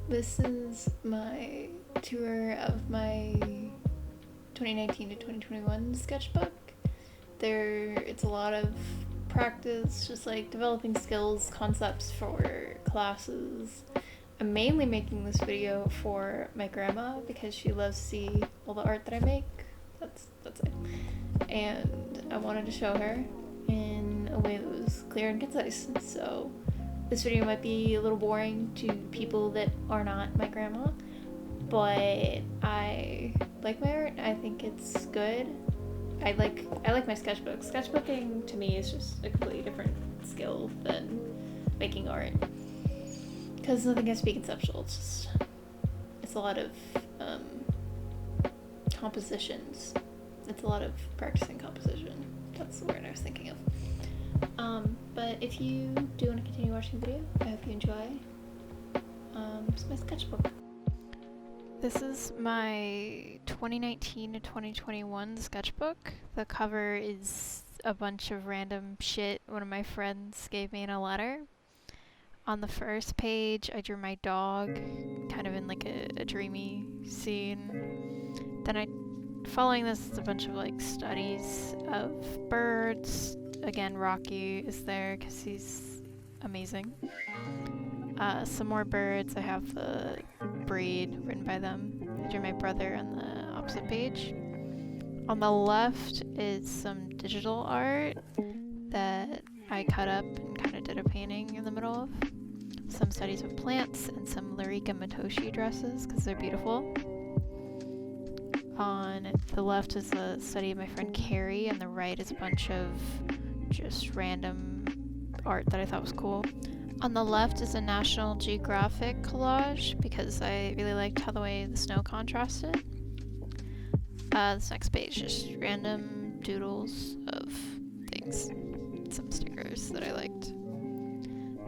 This is my tour of my 2019 to 2021 sketchbook. It's a lot of practice, just like developing skills, concepts for classes. I'm mainly making this video for my grandma because she loves to see all the art that I make. That's it. And I wanted to show her in a way that was clear and concise. So this video might be a little boring to people that are not my grandma, but I like my art. I think it's good. I like my sketchbook. Sketchbooking to me is just a completely different skill than making art, because nothing has to be conceptual. It's a lot of compositions. It's a lot of practicing composition. That's the word I was thinking of. But if you do want to continue watching the video, I hope you enjoy. It's my sketchbook. This is my 2019 to 2021 sketchbook. The cover is a bunch of random shit one of my friends gave me in a letter. On the first page, I drew my dog, kind of in like a dreamy scene. Then following this is a bunch of like studies of birds. Again, Rocky is there because he's amazing. Some more birds. I have the breed written by them. I drew my brother on the opposite page. On the left is some digital art that I cut up and kind of did a painting in the middle of. Some studies of plants and some Larika Matoshi dresses because they're beautiful. On the left is a study of my friend Carrie, and the right is a bunch of just random art that I thought was cool. On the left is a National Geographic collage because I really liked how the way the snow contrasted. This next page is just random doodles of things. Some stickers that I liked.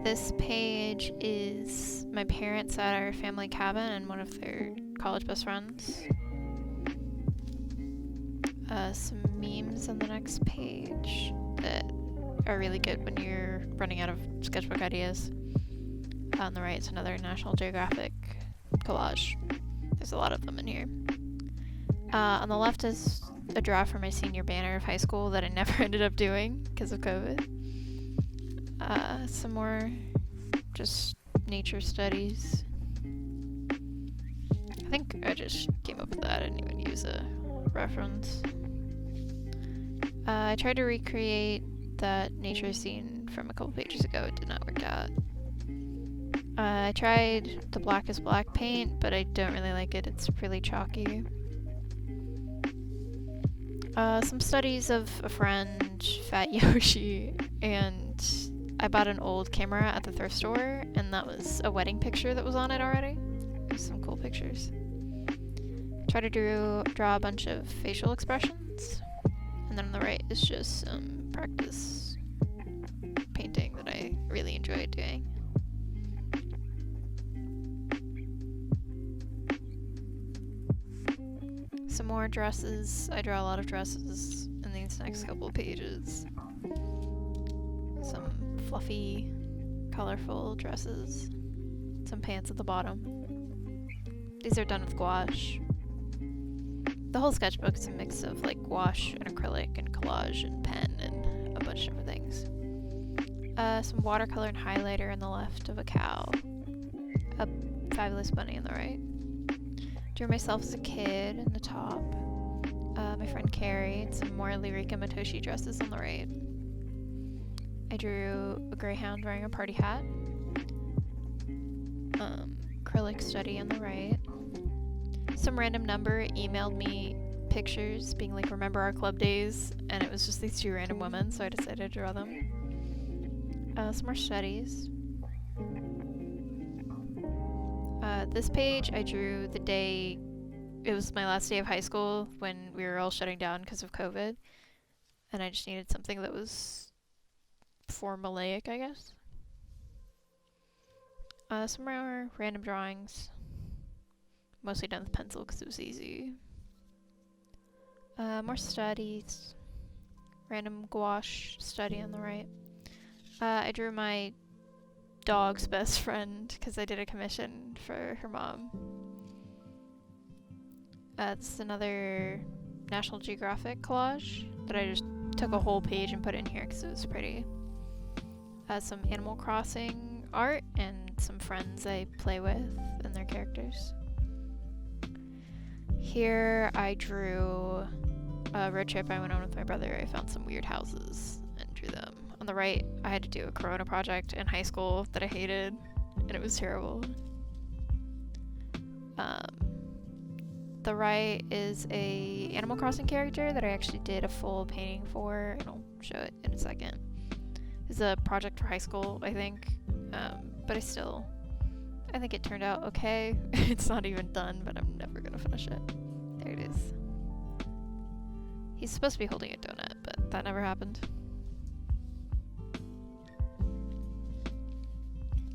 This page is my parents at our family cabin and one of their college best friends. Some memes on the next page that are really good when you're running out of sketchbook ideas. On the right is another National Geographic collage. There's a lot of them in here. On the left is a draft for my senior banner of high school that I never ended up doing because of COVID. Some more just nature studies. I think I just came up with that. I didn't even use a reference. I tried to recreate that nature scene from a couple pages ago. It did not work out. I tried the black is black paint, but I don't really like it. It's really chalky. Some studies of a friend, Fat Yoshi, and I bought an old camera at the thrift store, and that was a wedding picture that was on it already. There's some cool pictures. Try to draw a bunch of facial expressions, and then on the right is just some practice painting that I really enjoyed doing. Some more dresses. I draw a lot of dresses in these next couple of pages. Some fluffy, colorful dresses. Some pants at the bottom. These are done with gouache. The whole sketchbook is a mix of like gouache and acrylic and collage and pen and a bunch of different things. Some watercolor and highlighter on the left of a cow. A fabulous bunny on the right. Drew myself as a kid in the top. My friend Carrie, and some more Lyrica Matoshi dresses on the right. I drew a greyhound wearing a party hat. Acrylic study on the right. Some random number emailed me pictures being like, remember our club days, and it was just these two random women, so I decided to draw them. Some more studies. This page I drew the day, it was my last day of high school when we were all shutting down because of COVID, and I just needed something that was formulaic, I guess. Some more random drawings, mostly done with pencil because it was easy. More studies, random gouache study on the right. I drew my dog's best friend because I did a commission for her mom. It's another National Geographic collage that I just took a whole page and put in here because it was pretty. Some Animal Crossing art and some friends I play with and their characters. Here I drew a road trip I went on with my brother. I found some weird houses and drew them. On the right, I had to do a Corona project in high school that I hated, and it was terrible. The right is a Animal Crossing character that I actually did a full painting for, and I'll show it in a second. It's a project for high school, I think, but I think it turned out okay. It's not even done, but I'm never gonna finish it. There it is. He's supposed to be holding a donut, but that never happened.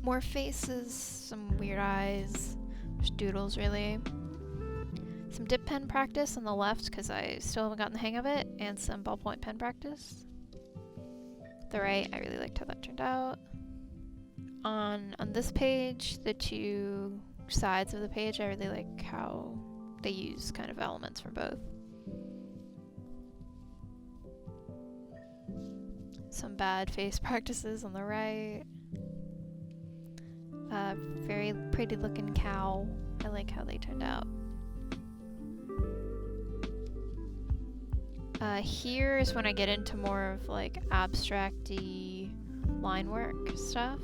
More faces, some weird eyes, just doodles really. Some dip pen practice on the left because I still haven't gotten the hang of it, and some ballpoint pen practice. The right, I really liked how that turned out. On this page, the two sides of the page, I really like how they use kind of elements from both. Some bad face practices on the right. Very pretty looking cow. I like how they turned out. Here is when I get into more of like abstract-y line work stuff.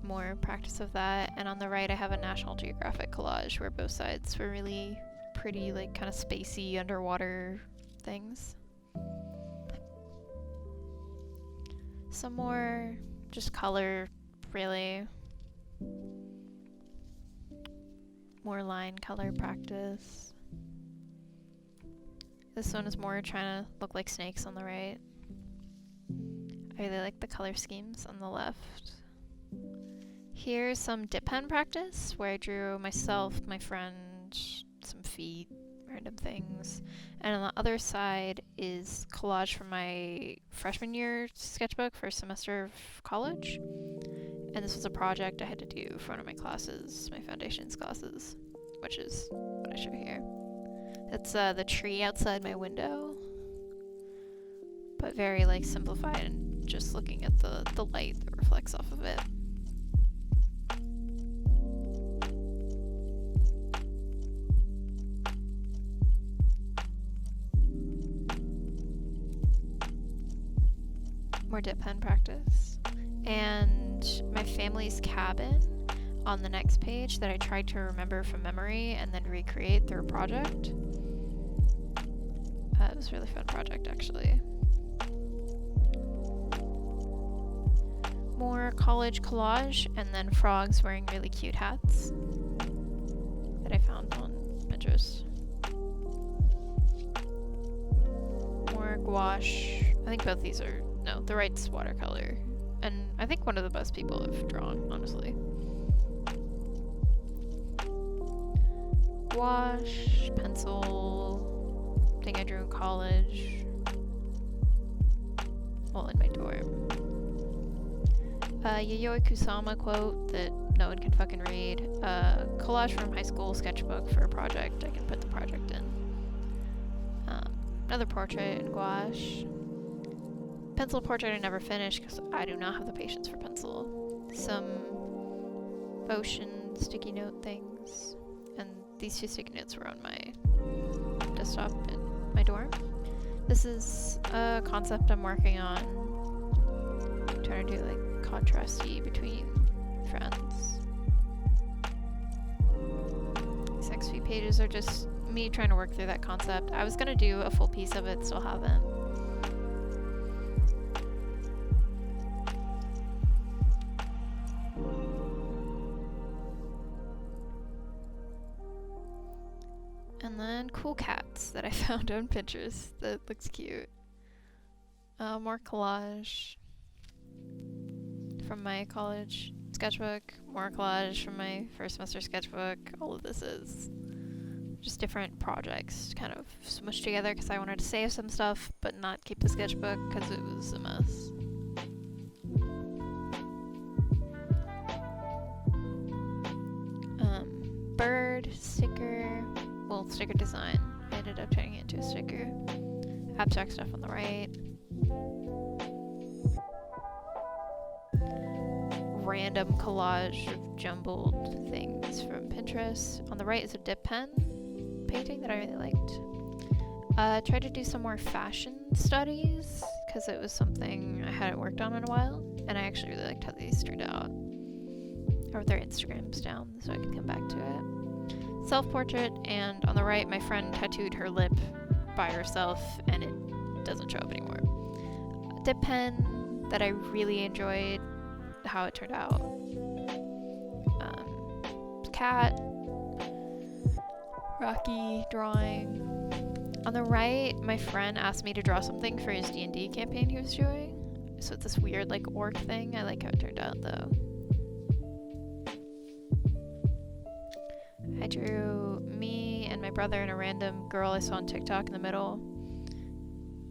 More practice of that. And on the right I have a National Geographic collage where both sides were really pretty, like kind of spacey underwater things. Some more just color, really. More line color practice. This one is more trying to look like snakes on the right. I really like the color schemes on the left. Here's some dip pen practice where I drew myself, my friend, some feet, random things. And on the other side is collage from my freshman year sketchbook, first semester of college. And this was a project I had to do for one of my classes, my foundations classes, which is what I show here. It's the tree outside my window, but very like simplified and just looking at the light that reflects off of it. More dip pen practice. And my family's cabin on the next page that I tried to remember from memory and then recreate through a project. It was a really fun project, actually. More college collage, and then frogs wearing really cute hats that I found on Pinterest. More gouache. I think both these are, no, the right's watercolor. And I think one of the best people have drawn, honestly. Gouache, pencil, thing I drew in college. Well, in my dorm. Yayoi Kusama quote that no one can fucking read. Collage from high school sketchbook for a project. I can put the project in. Another portrait in gouache. Pencil portrait I never finished because I do not have the patience for pencil. Some ocean sticky note things. And these two sticky notes were on my desktop in my dorm. This is a concept I'm working on. I'm trying to do like contrasty between friends. These next few pages are just me trying to work through that concept. I was gonna do a full piece of it, still haven't. And then cool cats that I found on Pinterest that looks cute. More collage from my college sketchbook, more collage from my first semester sketchbook. All of this is just different projects kind of smushed together because I wanted to save some stuff but not keep the sketchbook because it was a mess. sticker design. I ended up turning it into a sticker. Abstract stuff on the right. Random collage of jumbled things from Pinterest. On the right is a dip pen painting that I really liked. Tried to do some more fashion studies because it was something I hadn't worked on in a while, and I actually really liked how these turned out. I wrote their Instagrams down so I can come back to it. Self-portrait, and on the right, my friend tattooed her lip by herself, and it doesn't show up anymore. A dip pen that I really enjoyed how it turned out. Cat. Rocky drawing. On the right, my friend asked me to draw something for his D&D campaign he was doing. So it's this weird, like, orc thing. I like how it turned out, though. I drew me and my brother and a random girl I saw on TikTok in the middle.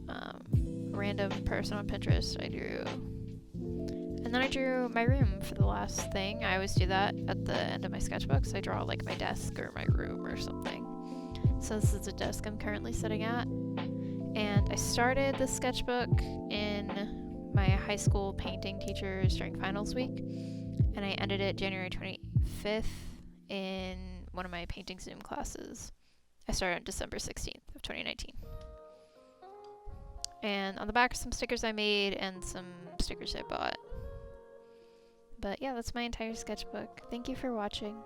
A random person on Pinterest I drew. And then I drew my room for the last thing. I always do that at the end of my sketchbooks. I draw, like, my desk or my room or something. So this is the desk I'm currently sitting at. And I started the sketchbook in my high school painting teachers during finals week. And I ended it January 25th in one of my painting Zoom classes. I started on December 16th of 2019. And on the back are some stickers I made and some stickers I bought. But yeah, that's my entire sketchbook. Thank you for watching.